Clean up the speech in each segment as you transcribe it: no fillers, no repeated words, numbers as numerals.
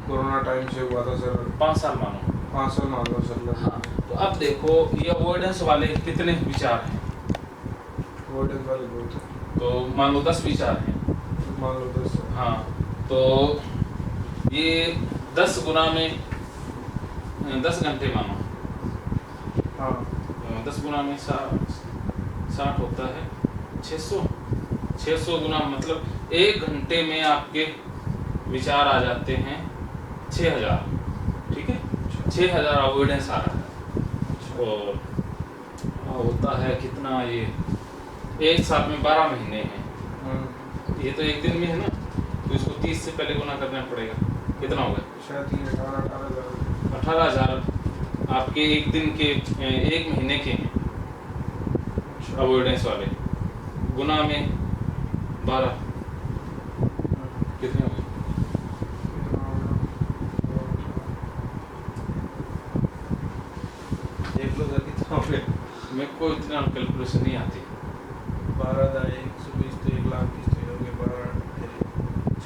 Corona time से हुआ था सर। 5 साल मानो। 5 साल मान लो सर लगभग। हाँ, तो अब देखो ये अवॉइडेंस वाले कितने विचार हैं? अवॉइडेंस वाले बहुत है। तो मान लो 10 विचार हैं। मान लो 10 है। हाँ, तो ये 10 गुना में 10 घंटे मानो। हाँ 10 गुना में 60 होता है 600। 600 गुना मतलब 1 घंटे में आपके विचार आ जाते हैं 6000। ठीक है, 6000 अवॉइडेंस आ रहा है। और होता है कितना ये, 1 साल में 12 महीने हैं। ये तो एक दिन में है ना, तो इसको 30 से पहले गुना करना पड़ेगा। कितना होगा? शायद 18,000। 18,000 आपके एक दिन के, 1 महीने के हैं अवॉइडेंस वाले। गुना में 12 कितने हो गए? देख लो सर कितना हो गया। मेरे को इतना कैलकुलेशन नहीं आती। 12,120 तो 1,20,000 तो हो गए। 12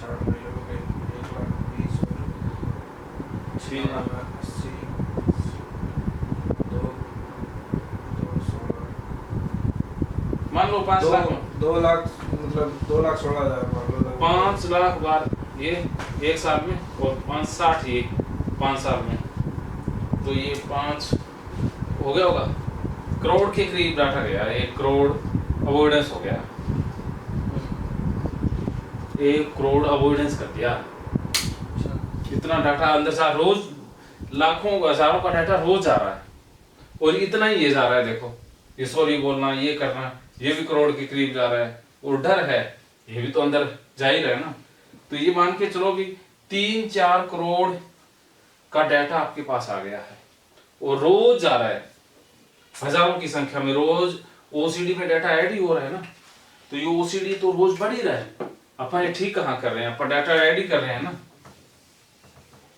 60 में हो गए 1,20,000 और 80 2 मान लो 5 लाख 2 लाख मतलब 2,16,000 मान लो। 5 लाख बार ये 1 साल में, और 560 ये 5 साल में, तो ये 5 हो गया होगा करोड़ के करीब डाटा गया। 1 करोड़ अवॉइडेंस हो गया। 1 करोड़ अवॉइडेंस कर दिया। इतना डाटा अंदर से रोज, लाखों हजारों का डाटा रोज जा रहा है, और इतना ही ये जा रहा है। देखो ये सॉरी बोलना, ये करना, ये भी करोड़ के करीब जा रहा है। और डर है, ये भी तो अंदर जा ही रहा है ना। तो ये मान के चलो भी 3-4 करोड़ का डाटा आपके पास आ गया है, और रोज जा रहा है हजारों की संख्या में। रोज ओसीडी में डाटा ऐड ही हो रहा है ना, तो ये ओसीडी तो रोज बढ़ ही रहा है। अपन ये ठीक कहाँ कर रहे हैं, अपन डाटा ऐड ही कर रहे हैं ना।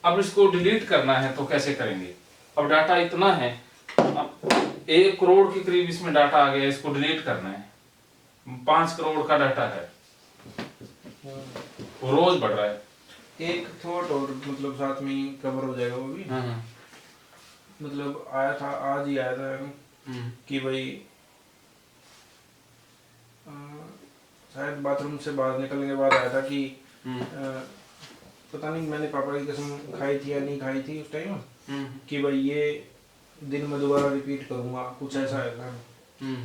अब इसको डिलीट करना है तो कैसे करेंगे? अब डाटा इतना है, अब 1 करोड़ के करीब इसमें डाटा आ गया, इसको डिलीट करना है। 5 करोड़ का डाटा है, वो रोज बढ़ रहा है। एक थॉट और मतलब साथ में ही कवर हो जाएगा वो भी। मतलब आया था, आज ही आया था कि भाई शायद बाथरूम से बाहर निकलने के बाद आया था कि पता नहीं मैंने पापा की कसम खाई थी या नहीं खाई थी उस टाइम, कि भाई ये दिन में दोबारा रिपीट करूंगा, कुछ ऐसा है था।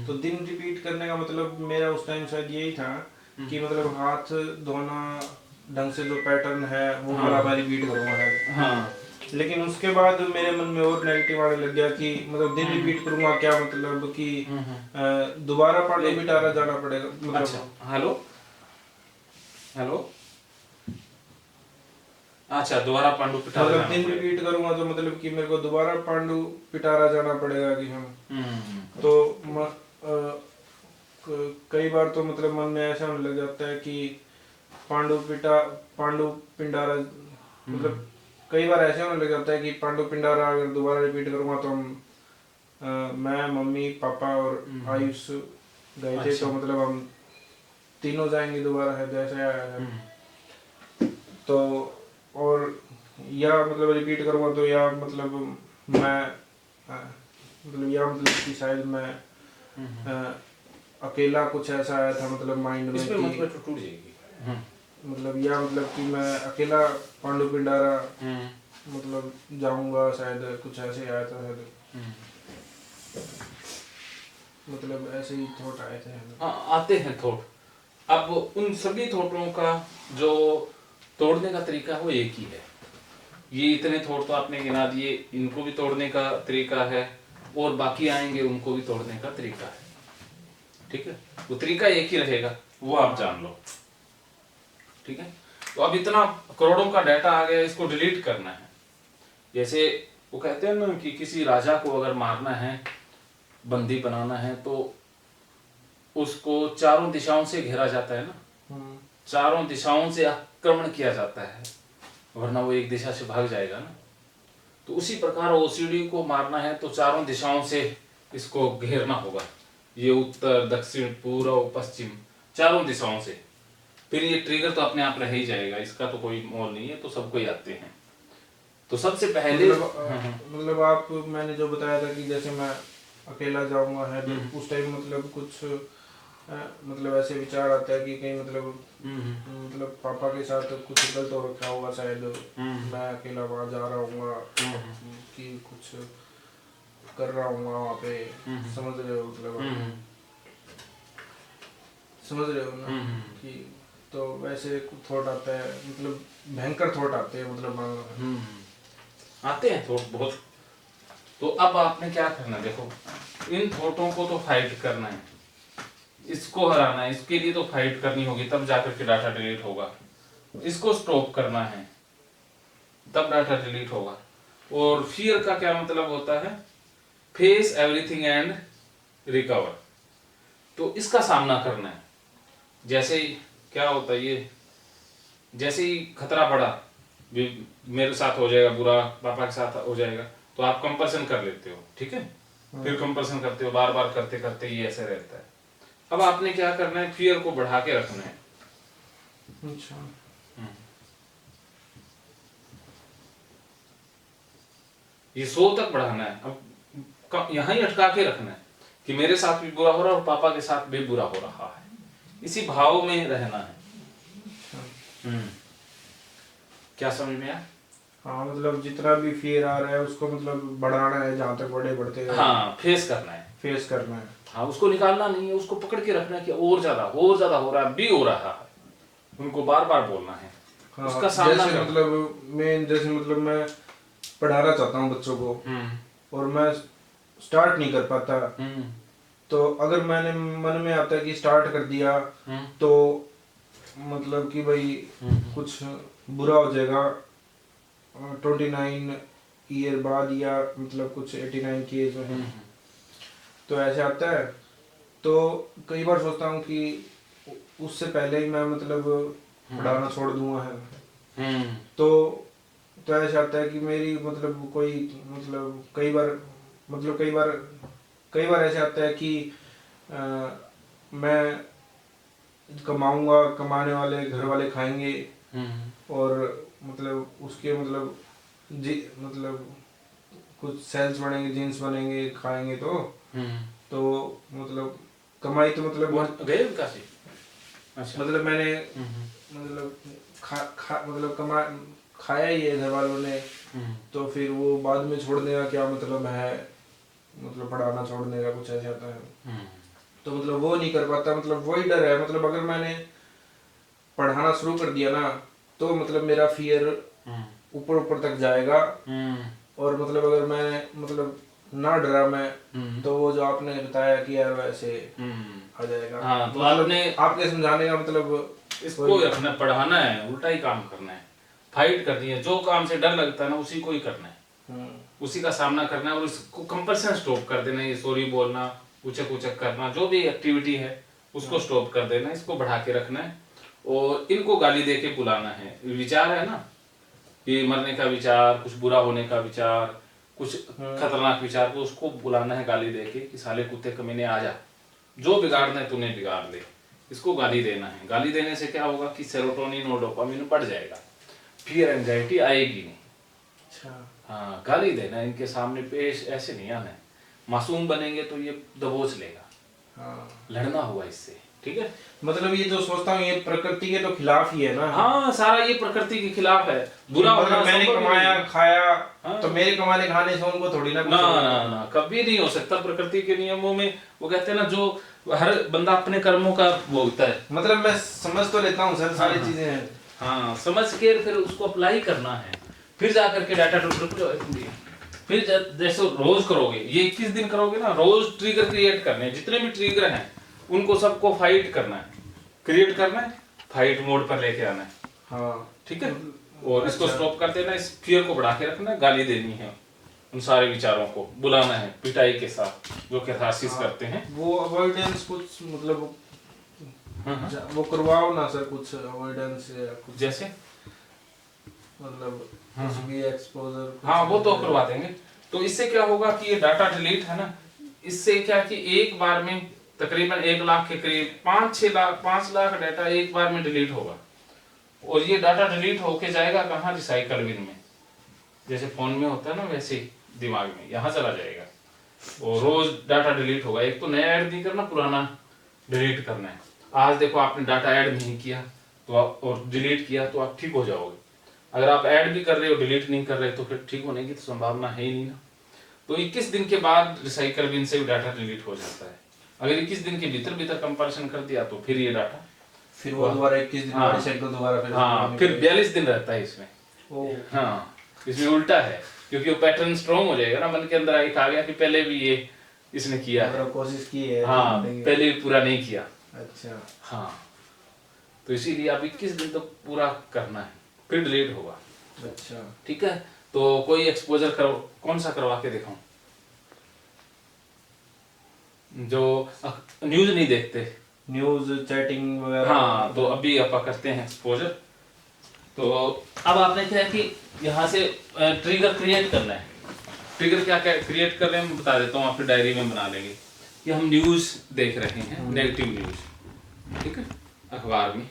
तो दिन रिपीट करने का मतलब मेरा उस टाइम शायद यही था कि मतलब हाथ धोना ढंग से जो पैटर्न है वो वाला मैं रिपीट करूंगा। हाँ। लेकिन उसके बाद मेरे मन में और नेगेटिव आने लग गया कि मतलब दिन रिपीट करूंगा क्या मतलब कि दोबारा पांडु पिटारा जाना पड़ेगा मतलब। अच्छा, हेलो हेलो, अच्छा दोबारा पांडु पिटारा मतलब दिन रिपीट करूंगा तो मतलब कि मेरे को दोबारा पांडु पिटारा जाना पड़ेगा कि हम तो कई बार तो मतलब मन में ऐसा होने लग जाता है कि पांडु पिंडारा मतलब कई बार ऐसे होने लग जाता है कि पांडु पिंडारा अगर दोबारा रिपीट करूंगा तो हम मैं मम्मी पापा और आयुष गए थे। तो मतलब हम तीनों जाएंगे दोबारा है जैसे आया है। तो और या मतलब रिपीट करूंगा तो या मतलब मैं मतलब या मतलब कि शायद मैं अकेला कुछ ऐसा आया था मतलब माइंड में कि मतलब टूट जाएगी। मतलब या मतलब कि मैं अकेला पांडु पिंडारा मतलब जाऊंगा शायद, कुछ ऐसे आया था शायद। मतलब ऐसे ही थॉट आए थे। हाँ, आते हैं थॉट। अब उन सभी थॉटों का जो तोड़ने का तरीका है वो एक ही है। ये इतने थॉट तो आपने गिना दिए, इनको भी तोड़ने का तरीका है, और बाकी आएंगे उनको भी तोड़ने का तरीका है। ठीक है, वो तरीका एक ही रहेगा, वो आप जान लो। ठीक है, तो अब इतना करोड़ों का डाटा आ गया, इसको डिलीट करना है। जैसे वो कहते हैं ना कि किसी राजा को अगर मारना है, बंदी बनाना है, तो उसको चारों दिशाओं से घेरा जाता है ना, चारों दिशाओं से आक्रमण किया जाता है, वरना वो एक दिशा से भाग जाएगा ना। तो उसी प्रकार ओसीडी को मारना है तो चारों दिशाओं से इसको घेरना होगा। ये उत्तर दक्षिण पूर्व पश्चिम चारों दिशाओं से। फिर ये ट्रिगर तो अपने आप रह ही जाएगा, इसका तो कोई मोल नहीं है, तो सबको ही आते हैं। तो सबसे पहले मतलब आप, मैंने जो बताया था कि जैसे मैं अकेला जाऊंगा है तो उस टाइम मतलब कुछ मतलब ऐसे विचार आता है कि कहीं मतलब पापा के साथ कुछ गलत हो रखा होगा शायद, मैं अकेला वहाँ जा रहा हूँ कि कुछ कर रहा हूँ वहाँ पे, समझ रहे हो मतलब, समझ रहे हो ना कि, तो वैसे थॉट आता है, मतलब भयंकर थॉट आते हैं, मतलब आते हैं थॉट बहुत। तो अब आपने क्या करना है, देखो इन थॉटों को तो फाइट करना है, इसको हराना है, इसके लिए तो फाइट करनी होगी, तब जाकर के डाटा डिलीट होगा। इसको स्टॉप करना है तब डाटा डिलीट होगा। और फियर का क्या मतलब होता है, फेस एवरीथिंग एंड रिकवर। तो इसका सामना करना है। जैसे ही क्या होता है, ये जैसे ही खतरा बढ़ा, मेरे साथ हो जाएगा बुरा, पापा के साथ हो जाएगा, तो आप कंपल्सन कर लेते हो, ठीक है, फिर कंपल्सन करते हो, बार बार करते करते ये ऐसे रहता है। अब आपने क्या करना है, फियर को बढ़ा के रखना है। अच्छा, ये 100 तक बढ़ाना है। अब यहां ही अटका के रखना है कि मेरे साथ भी बुरा हो रहा है और पापा के साथ भी बुरा हो रहा है, इसी भाव में रहना है। क्या समझ में आया? हाँ, मतलब जितना भी फियर आ रहा है उसको मतलब बढ़ाना है, जहाँ तक बढ़ते हैं, हाँ, फेस करना है, फेस करना है। हाँ, उसको निकालना नहीं है, उसको पकड़ के रखना है कि और ज्यादा हो रहा है, भी हो रहा है, उनको बार बार बोलना है। हाँ, उसका सामना जैसे करना। मतलब जैसे मतलब मैं पढ़ाना चाहता हूँ बच्चों को, और मैं स्टार्ट नहीं कर पाता, तो अगर मैंने मन में आता है कि स्टार्ट कर दिया तो मतलब कि भाई कुछ बुरा हो जाएगा 29 ईयर बाद, या मतलब कुछ 89 की एज में, तो ऐसे आता है। तो कई बार सोचता हूँ कि उससे पहले ही मैं मतलब पढ़ाना छोड़ दूंगा है, तो ऐसे आता है कि मेरी मतलब कोई मतलब कई बार ऐसे आता है कि मैं कमाऊंगा, कमाने वाले घर वाले खाएंगे, और मतलब उसके मतलब मतलब कुछ सेल्स बनेंगे, जीन्स बनेंगे, खाएंगे, तो मतलब कमाई तो मतलब गए काशी? अच्छा। मतलब मैंने मतलब मतलब खाया ही है घर वालों ने, तो फिर वो बाद में छोड़ने का क्या मतलब है, मतलब पढ़ाना छोड़ने का कुछ ऐसा आता है, तो मतलब वो नहीं कर पाता, मतलब वही डर है, मतलब अगर मैंने पढ़ाना शुरू कर दिया ना तो मतलब मेरा फियर ऊपर ऊपर तक जाएगा, और मतलब अगर मैं मतलब ना डरा मैं, तो वो जो आपने बताया कि यार वैसे आ जाएगा। हाँ, तो मतलब आपने आपके समझाने का मतलब इसको रखना, पढ़ाना है, उल्टा ही काम करना है, फाइट करनी है, जो काम से डर लगता है ना उसी को ही करना है, उसी का सामना करना है, और इसको कंपल्सन स्टॉप कर देना है। ये सॉरी बोलना, उचक उचक करना, जो भी एक्टिविटी है उसको स्टॉप कर देना है, इसको बढ़ा के रखना है, और इनको गाली दे के बुलाना है। विचार है ना, ये मरने का विचार, कुछ बुरा होने का विचार, कुछ खतरनाक विचार को उसको बुलाना है गाली दे के कि साले कुत्ते कमीने आ जा, जो बिगाड़ना है तूने बिगाड़ ले। इसको गाली देना है। गाली देने से क्या होगा कि सेरोटोनिन और डोपामिन बढ़ जाएगा, फिर एंजाइटी आएगी नहीं। अच्छा, हाँ, गाली देना, इनके सामने पेश ऐसे नहीं आना है। मासूम बनेंगे तो ये दबोच लेगा। हाँ, लड़ना हुआ इससे, ठीक है। मतलब ये जो सोचता हूँ ये प्रकृति के तो खिलाफ ही है ना। हाँ, सारा ये प्रकृति के खिलाफ है। बुरा मतलब होना मैंने संभव ही कमाया नहीं। खाया, हाँ। तो मेरे कमाने खाने से उनको थोड़ी ना कुछ ना होगा। ना ना, कभी नहीं हो सकता। प्रकृति के नियमों में वो कहते हैं ना, जो हर बंदा अपने कर्मों का भोगता है। मतलब मैं समझ तो लेता हूँ सर, सारी चीजें हैं। हाँ, समझ के फिर उसको अप्लाई करना है, फिर जाकर के डाटा फिर जैसे रोज करोगे, ये 21 दिन करोगे ना, रोज ट्रिगर क्रिएट करने हैं, जितने भी ट्रिगर हैं उनको सबको फाइट करना है, क्रिएट करना है, फाइट मोड पर लेके आना है। हाँ, ठीक है। और इसको अच्छा। स्टॉप कर देना, इस फियर को बढ़ा के रखना है, गाली देनी है, उन सारे विचारों को बुलाना है पिटाई के साथ, जो कैथारसिस करते हैं। वो अवॉइडेंस कुछ मतलब वो करवाओ ना सर, कुछ अवॉइडेंस या कुछ जैसे मतलब कुछ भी एक्सपोजर। हाँ, वो तो करवा देंगे। तो इससे क्या होगा कि ये डाटा डिलीट है ना, इससे क्या कि एक बार में तकरीबन 1 लाख के करीब 5 लाख डाटा एक बार में डिलीट होगा। और ये डाटा डिलीट होके जाएगा कहाँ, रिसाइकल बिन में। जैसे फोन में होता है ना वैसे ही दिमाग में यहाँ चला जाएगा और रोज डाटा डिलीट होगा। एक तो नया ऐड नहीं करना, पुराना डिलीट करना है। आज देखो आपने डाटा ऐड नहीं किया तो आप और डिलीट किया तो आप ठीक हो जाओगे। अगर आप ऐड भी कर रहे हो डिलीट नहीं कर रहे तो फिर ठीक होने की तो संभावना है ही नहीं ना। तो 21 दिन के बाद रिसाइकल बिन से भी डाटा डिलीट हो जाता है। अगर 21 दिन के भीतर कंपैरिजन कर दिया तो फिर ये डाटा फिर वो दोबारा 21 दिन हाँ, रिसाइकल दोबारा फिर 42 दिन रहता है इसमें। हाँ, इसमें उल्टा है क्योंकि वो पैटर्न स्ट्रॉन्ग हो जाएगा ना, मन के अंदर एक आ गया कि पहले भी ये इसने किया है, कोशिश की है। हाँ, पहले भी पूरा नहीं किया। अच्छा हाँ, तो इसीलिए आप 21 दिन तो पूरा करना है फिर डिलीट होगा। अच्छा ठीक है, तो कोई एक्सपोजर करो, कौन सा करवा के दिखाऊं? जो न्यूज नहीं देखते, न्यूज चैटिंग वगैरह। हाँ, तो अभी आप करते हैं एक्सपोजर। तो अब आपने क्या है कि यहाँ से ट्रिगर क्रिएट करना है। ट्रिगर क्या क्या क्रिएट कर रहे हैं मैं बता देता हूँ, आपकी डायरी में बना लेंगे कि हम न्यूज़ देख रहे हैं, नेगेटिव न्यूज़। ठीक है, अखबार में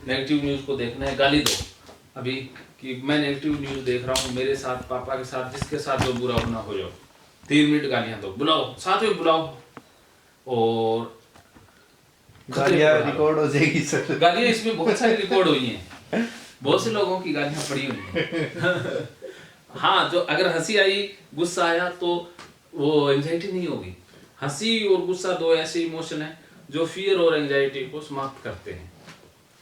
नेगेटिव न्यूज़ को देखना है, गाली दो अभी कि मैं नेगेटिव न्यूज़ देख रहा हूँ, मेरे साथ, पापा के साथ, जिसके साथ जो बुरा होना हो जाओ, 3 मिनट गालियाँ दो, बुलाओ, साथ में बुलाओ और गालियाँ रिकॉर्ड हो जाएगी सर। गालियाँ इसमें बहुत सारी रिकॉर्ड हुई हैं, बहुत से लोगों की गालियाँ पड़ी हुई हैं। हाँ, जो अगर हंसी आई, गुस्सा आया तो वो एंजाइटी नहीं होगी। हंसी और गुस्सा दो ऐसे इमोशन है जो फियर और एंजाइटी को समाप्त करते हैं।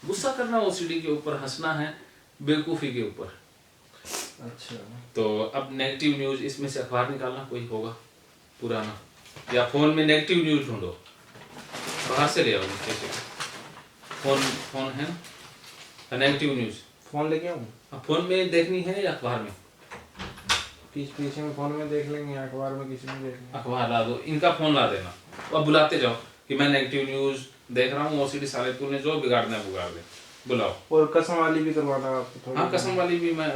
गुस्सा करना ओसीडी के ऊपर, हंसना है बेवकूफ़ी के ऊपर। अच्छा, तो अब नेगेटिव न्यूज़ इसमें से अखबार निकालना कोई होगा पुराना, या फोन में नेगेटिव न्यूज़ ढूंढो, बाहर से ले आओ नीचे से। फोन है ना नेगेटिव न्यूज़, फोन लेके आऊँ? फोन में देखनी है या अखबार में? पीछे में फोन में देख लेंगे, अखबार में किसी में देख लेंगे। अखबार ला दो, इनका फोन ला देना और बुलाते जाओ कि मैं नेगेटिव न्यूज़ देख रहा हूँ, ओसीडी साले तूने जो बिगाड़ना है बिगाड़ दे, बुलाओ। और कसम वाली भी करवाना आपको थोड़ी? हाँ, कसम वाली भी मैं